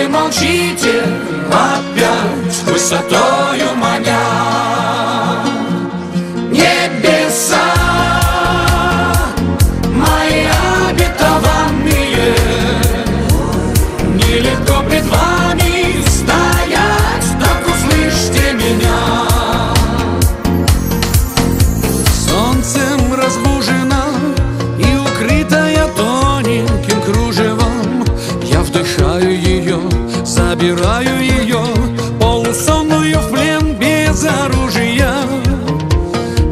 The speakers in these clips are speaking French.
молчите, опять высотою маня? Небеса мои обетованные, нелегко пред вами стоять, так услышьте меня. Солнцем разбужена и укрытая тоненьким кружевом, я вдыхаю ее, забираю ее, полусонную в плен без оружия.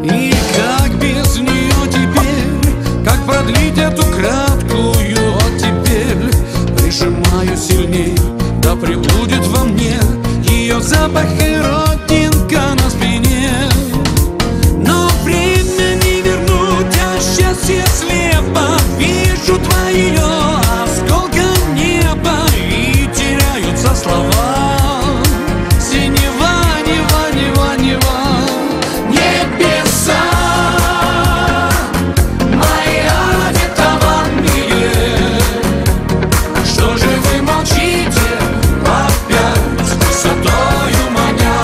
И как без нее теперь, как продлить эту краткую оттепель? Прижимаю сильней, да пребудет во мне ее запах и родинка на спине. Но время не вернуть, а счастье слепо вижу твое осколком неба, и теряются слова. Синева, нева, нева, нева. Небеса мои обетованные, что же вы молчите, опять высотою маня?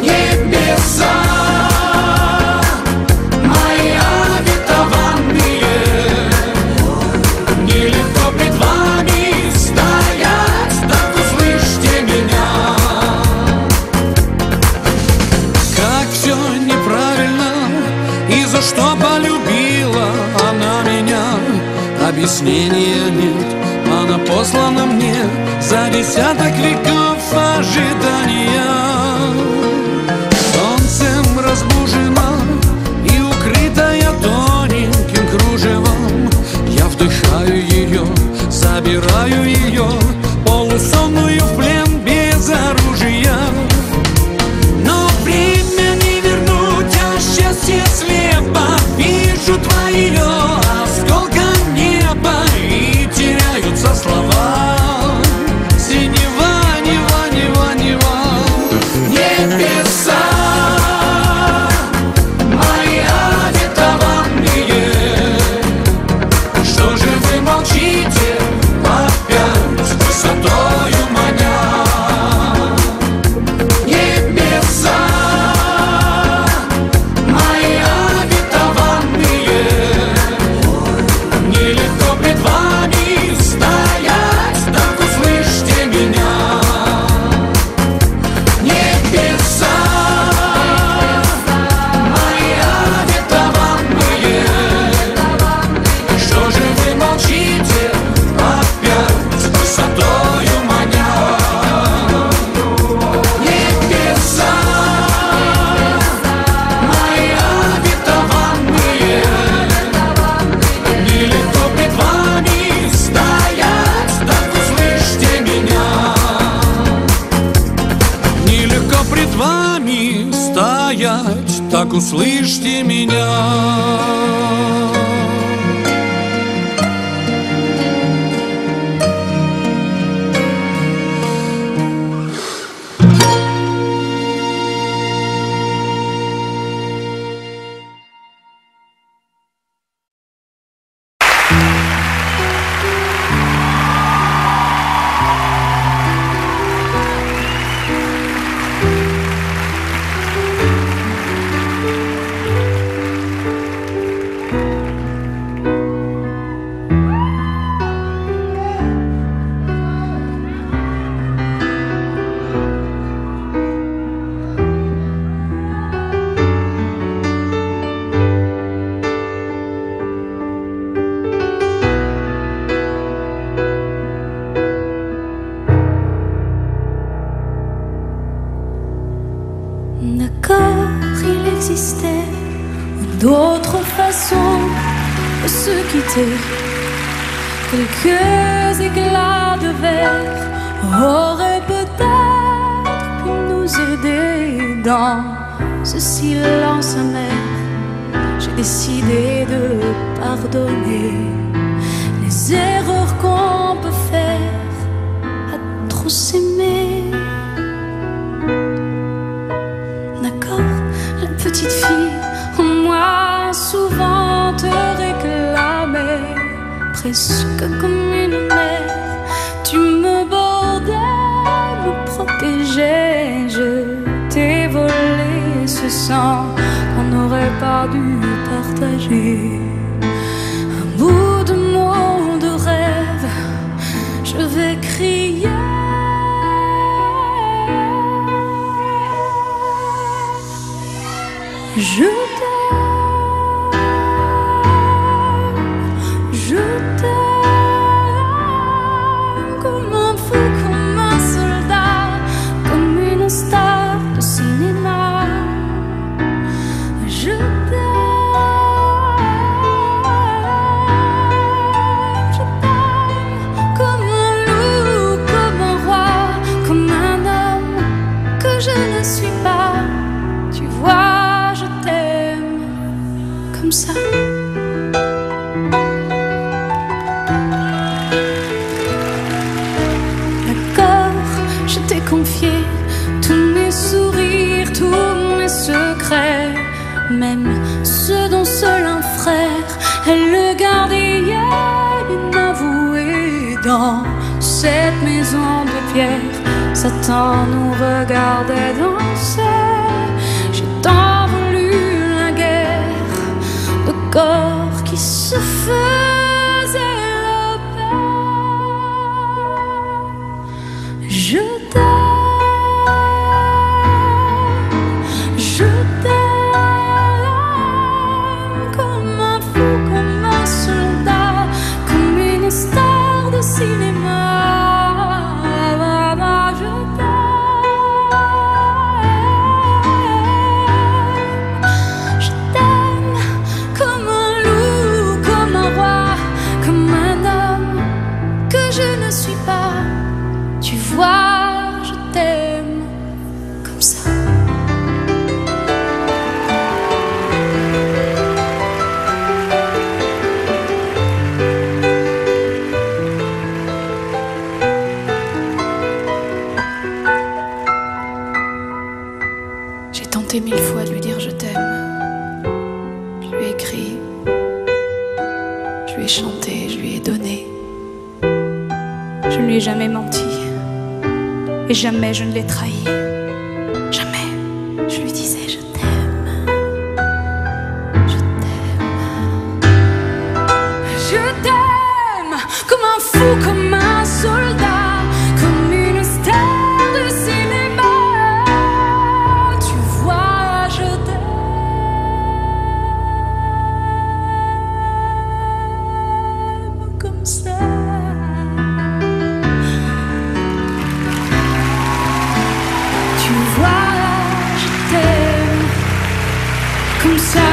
Небеса мои обетованные, нелегко пред вами стоять, так услышьте меня. Как все неправильно, и за что полюбила она меня? Объяснения нет, она послана мне за десяток веков ожидания. Солнцем разбужена и укрытая тоненьким кружевом, я вдыхаю ее, забираю ее, полусонную в плен без оружия. Но время не вернуть, а счастье слепо вижу твое осколком неба, и теряются слова. Синева, нева, нева, нева. Небеса мои обетованные, что же вы молчите, опять высотою маня? Небеса мои обетованные, нелегко пред вами стоять, так услышьте меня. Небеса мои обетованные, что же вы молчите, опять высотою маня? Небеса мои обетованные, нелегко пред вами стоять, так услышьте меня. Нелегко пред вами стоять, так услышьте меня. D'accord, il existait d'autres façons de se quitter. Quelques éclats de verre auraient peut-être pu nous aider dans ce silence amer. J'ai décidé de pardonner les erreurs qu'on peut faire à trop s'aimer. D'accord, la petite fille en moi souvent te réclamait, presque comme une mère. Tu innocent qu'on n'aurait pas dû partager. Un bout de mots de rêve, je vais crier. Je t'aime, je t'aime comme un fou, comme un soldat, comme une star de cinéma. Je t'aime comme un loup, comme un roi, comme un homme que je ne suis pas. Tu vois, je t'aime comme ça. D'accord, je t'ai confié tous mes sourires, tous mes secrets, même ceux dont seul un frère est le gardien inavoué. Dans cette maison de pierre, Satan nous regardait danser. J'ai tant voulu la guerre de corps qui se faisaient la paix. Je t'aime comme un fou, comme un soldat, comme une star de cinéma. Je t'aime comme un loup, comme un roi, comme un homme que je ne suis pas. Tu vois, je t'aime comme ça. J'ai tenté 1000 fois de lui dire je t'aime. Je lui ai écrit, je lui ai chanté, je lui ai donné. Je ne lui ai jamais menti. Et jamais je ne l'ai trahi. Jamais je lui disais je t'aime. Je t'aime. Je t'aime comme un fou, comme un soldat, comme une star de cinéma. Tu vois, je t'aime comme ça. Tu vois, je t'aime comme ça.